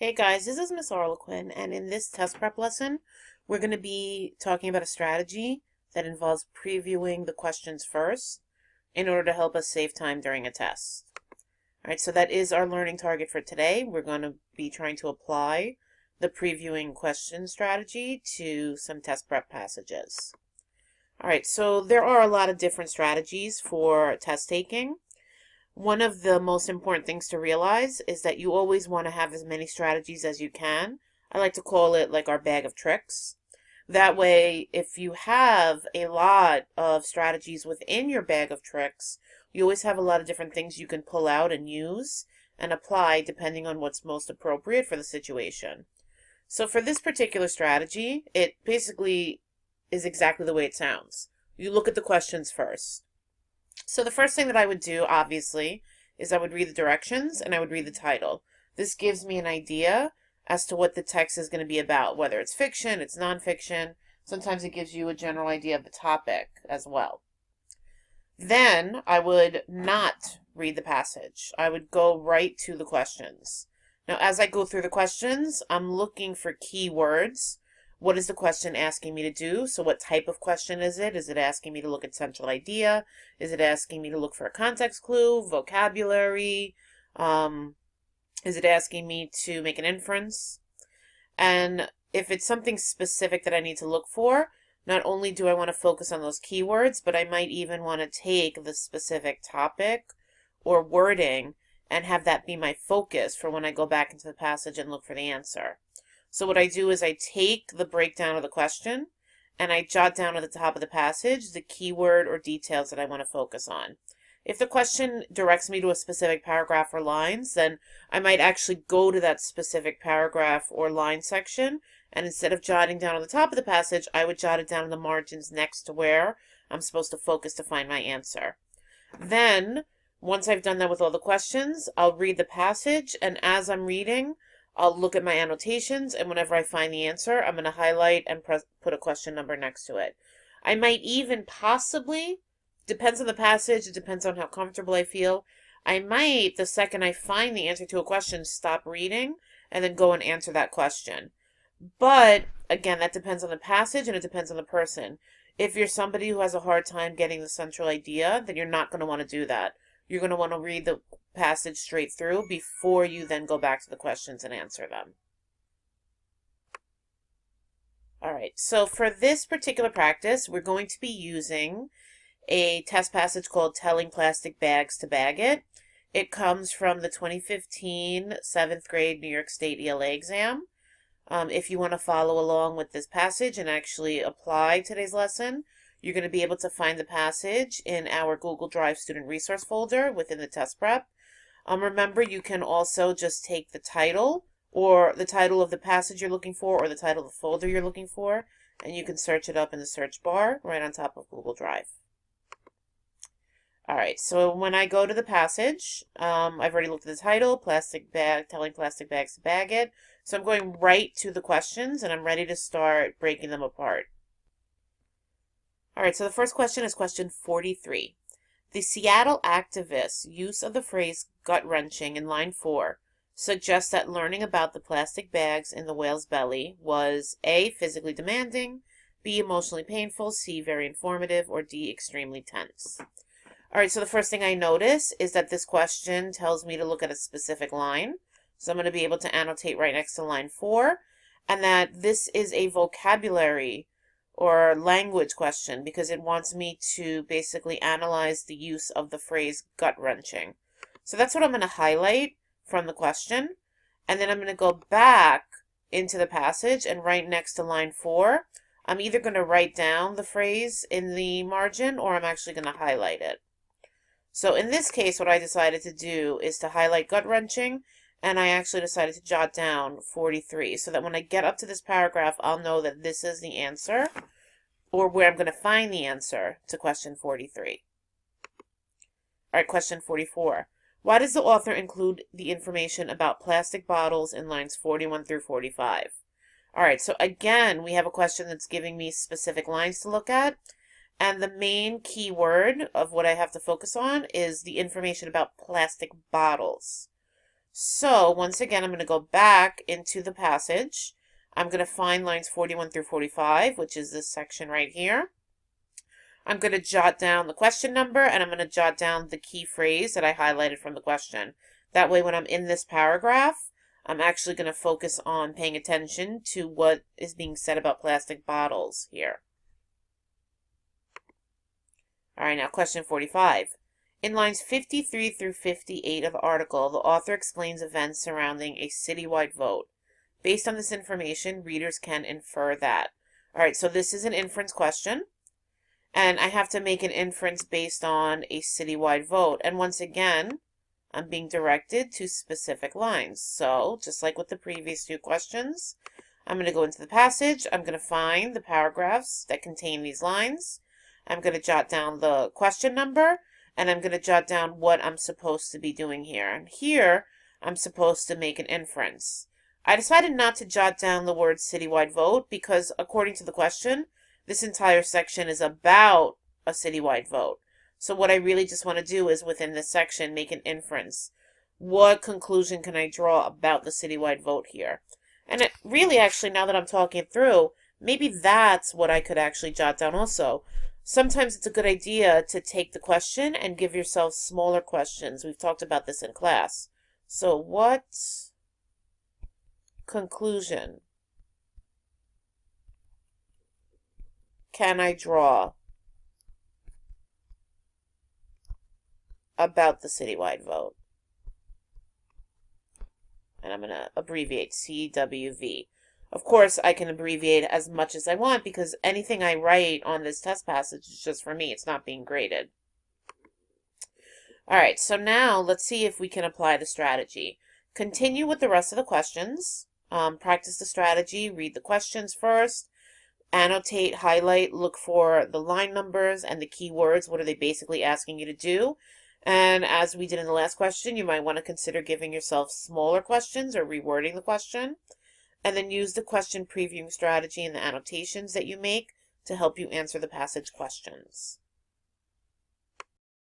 Hey guys, this is Miss Arlequin, and in this test prep lesson, we're going to be talking about a strategy that involves previewing the questions first in order to help us save time during a test. All right, so that is our learning target for today. We're going to be trying to apply the previewing question strategy to some test prep passages. All right, so there are a lot of different strategies for test taking. One of the most important things to realize is that you always want to have as many strategies as you can. I like to call it like our bag of tricks. That way, if you have a lot of strategies within your bag of tricks, you always have a lot of different things you can pull out and use and apply depending on what's most appropriate for the situation. So for this particular strategy, it basically is exactly the way it sounds. You look at the questions first. So the first thing that I would do, obviously, is I would read the directions and I would read the title. This gives me an idea as to what the text is going to be about, whether it's fiction, it's nonfiction. Sometimes it gives you a general idea of the topic as well. Then I would not read the passage. I would go right to the questions. Now, as I go through the questions, I'm looking for key words. What is the question asking me to do? So what type of question is it? Is it asking me to look at central idea? Is it asking me to look for a context clue, vocabulary? Is it asking me to make an inference? And if it's something specific that I need to look for, not only do I want to focus on those keywords, but I might even want to take the specific topic or wording and have that be my focus for when I go back into the passage and look for the answer. So what I do is I take the breakdown of the question and I jot down at the top of the passage the keyword or details that I want to focus on. If the question directs me to a specific paragraph or lines, then I might actually go to that specific paragraph or line section, and instead of jotting down on the top of the passage, I would jot it down in the margins next to where I'm supposed to focus to find my answer. Then, once I've done that with all the questions, I'll read the passage, and as I'm reading, I'll look at my annotations, and whenever I find the answer, I'm going to highlight and put a question number next to it. I might even possibly, depends on the passage, it depends on how comfortable I feel, I might, the second I find the answer to a question, stop reading and then go and answer that question. But, again, that depends on the passage and it depends on the person. If you're somebody who has a hard time getting the central idea, then you're not going to want to do that. You're going to want to read the passage straight through before you then go back to the questions and answer them. All right, so for this particular practice, we're going to be using a test passage called Telling Plastic Bags to Bag It. It comes from the 2015 7th grade New York State ELA exam. If you want to follow along with this passage and actually apply today's lesson, you're going to be able to find the passage in our Google Drive student resource folder within the test prep. Remember, you can also just take the title or the title of the passage you're looking for or the title of the folder you're looking for, and you can search it up in the search bar right on top of Google Drive. All right, so when I go to the passage, I've already looked at the title, plastic bag, telling plastic bags to bag it. So I'm going right to the questions and I'm ready to start breaking them apart. All right, so the first question is question 43. The Seattle activists' use of the phrase gut-wrenching in line 4 suggests that learning about the plastic bags in the whale's belly was A, physically demanding, B, emotionally painful, C, very informative, or D, extremely tense. All right, so the first thing I notice is that this question tells me to look at a specific line. So I'm going to be able to annotate right next to line 4, and that this is a vocabulary or language question because it wants me to basically analyze the use of the phrase gut-wrenching. So that's what I'm going to highlight from the question, and then I'm going to go back into the passage and right next to line 4, I'm either going to write down the phrase in the margin or I'm actually going to highlight it. So in this case, what I decided to do is to highlight gut-wrenching, and I actually decided to jot down 43 so that when I get up to this paragraph, I'll know that this is the answer or where I'm going to find the answer to question 43. All right, question 44. Why does the author include the information about plastic bottles in lines 41 through 45? All right, so again, we have a question that's giving me specific lines to look at. And the main key word of what I have to focus on is the information about plastic bottles. So once again, I'm going to go back into the passage. I'm going to find lines 41 through 45, which is this section right here. I'm going to jot down the question number, and I'm going to jot down the key phrase that I highlighted from the question. That way, when I'm in this paragraph, I'm actually going to focus on paying attention to what is being said about plastic bottles here. All right, now question 45. In lines 53 through 58 of the article, the author explains events surrounding a citywide vote. Based on this information, readers can infer that. All right, so this is an inference question, and I have to make an inference based on a citywide vote. And once again, I'm being directed to specific lines. So, just like with the previous two questions, I'm going to go into the passage. I'm going to find the paragraphs that contain these lines. I'm going to jot down the question number, and I'm going to jot down what I'm supposed to be doing here. And here, I'm supposed to make an inference. I decided not to jot down the word citywide vote because, according to the question, this entire section is about a citywide vote. So what I really just want to do is, within this section, make an inference. What conclusion can I draw about the citywide vote here? And it really, actually, now that I'm talking it through, maybe that's what I could actually jot down also. Sometimes it's a good idea to take the question and give yourself smaller questions. We've talked about this in class. So what conclusion can I draw about the citywide vote? And I'm going to abbreviate CWV. Of course, I can abbreviate as much as I want because anything I write on this test passage is just for me. It's not being graded. All right, so now let's see if we can apply the strategy. Continue with the rest of the questions. Practice the strategy. Read the questions first. Annotate, highlight, look for the line numbers and the key words. What are they basically asking you to do? And as we did in the last question, you might want to consider giving yourself smaller questions or rewording the question. And then use the question previewing strategy and the annotations that you make to help you answer the passage questions.